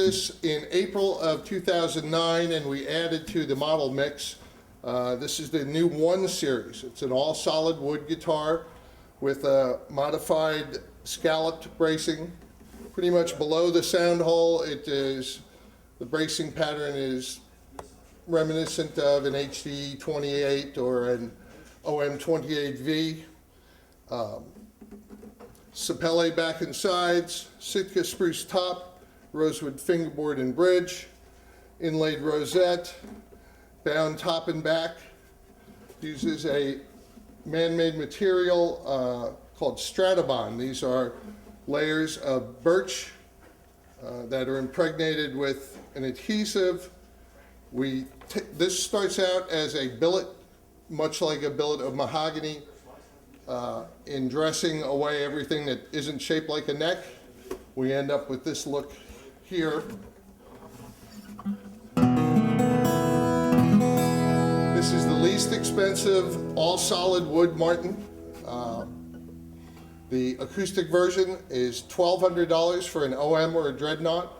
this in April of 2009, and we added to the model mix. This is the new 1 series. It's an all solid wood guitar with a modified scalloped bracing. Pretty much below the sound hole, the bracing pattern is reminiscent of an HD 28 or an OM 28V. Sapele back and sides, Sitka spruce top, rosewood fingerboard and bridge, inlaid rosette, bound top and back. Uses a man-made material called Stratobond. These are layers of birch that are impregnated with an adhesive. This starts out as a billet, much like a billet of mahogany. In dressing away everything that isn't shaped like a neck, we end up with this look here. This is the least expensive all solid wood Martin. The acoustic version is $1,200 for an OM or a dreadnought.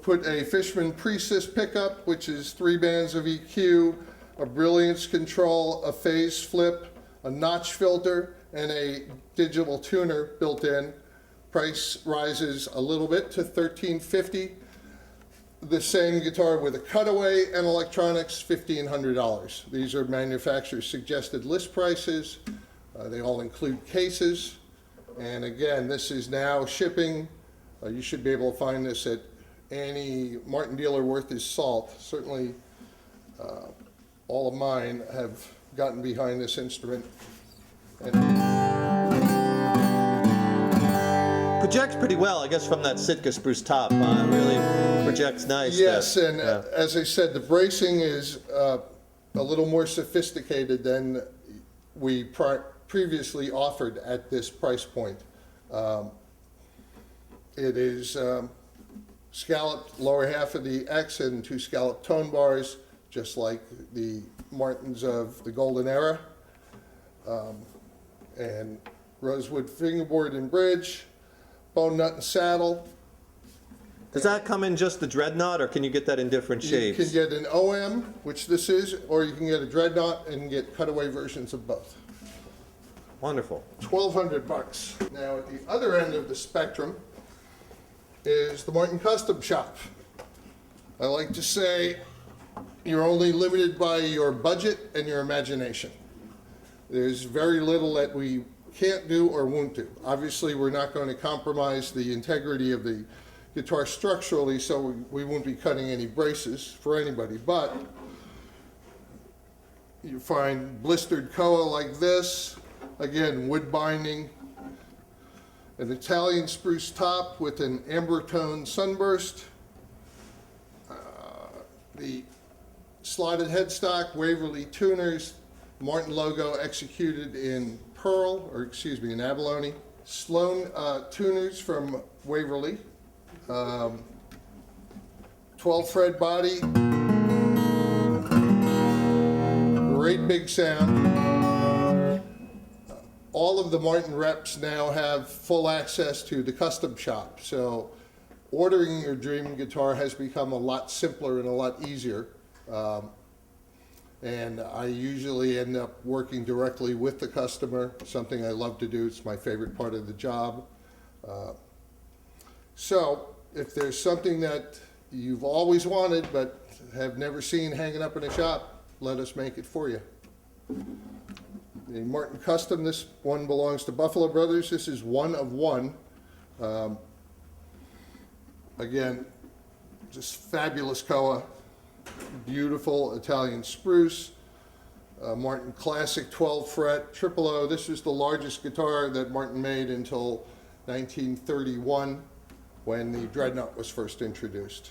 Put a Fishman Precis pickup, which is 3 bands of EQ, a brilliance control, a phase flip, a notch filter, and a digital tuner built in. Price rises a little bit to $1,350. The same guitar with a cutaway and electronics, $1,500. These are manufacturer's suggested list prices. They all include cases. And again, this is now shipping. You should be able to find this at any Martin dealer worth his salt. Certainly, all of mine have gotten behind this instrument. Projects pretty well, I guess, from that Sitka spruce top. Really projects nice. Yes, and as I said, the bracing is a little more sophisticated than we previously offered at this price point. It is scalloped lower half of the X and 2 scalloped tone bars, just like the Martins of the Golden Era. And rosewood fingerboard and bridge, bone nut and saddle. Does that come in just the dreadnought, or can you get that in different shapes? You can get an OM, which this is, or you can get a dreadnought and get cutaway versions of both. Wonderful. $1,200. Now at the other end of the spectrum is the Martin Custom Shop. I like to say you're only limited by your budget and your imagination. There's very little that we can't do or won't do. Obviously, we're not going to compromise the integrity of the guitar structurally, so we won't be cutting any braces for anybody, but you find blistered koa like this, again, wood binding, an Italian spruce top with an amber tone sunburst, the slotted headstock, Waverly tuners, Martin logo executed in pearl, or excuse me, in abalone, Sloan tuners from Waverly, 12 fret body, great big sound. All of the Martin reps now have full access to the custom shop, so ordering your dream guitar has become a lot simpler and a lot easier. And I usually end up working directly with the customer, something I love to do. It's my favorite part of the job. So if there's something that you've always wanted but have never seen hanging up in a shop, let us make it for you. The Martin Custom, this one belongs to Buffalo Brothers. This is one of one. Again, just fabulous koa, beautiful Italian spruce, Martin Classic 12 fret, triple O. This was the largest guitar that Martin made until 1931 when the Dreadnought was first introduced.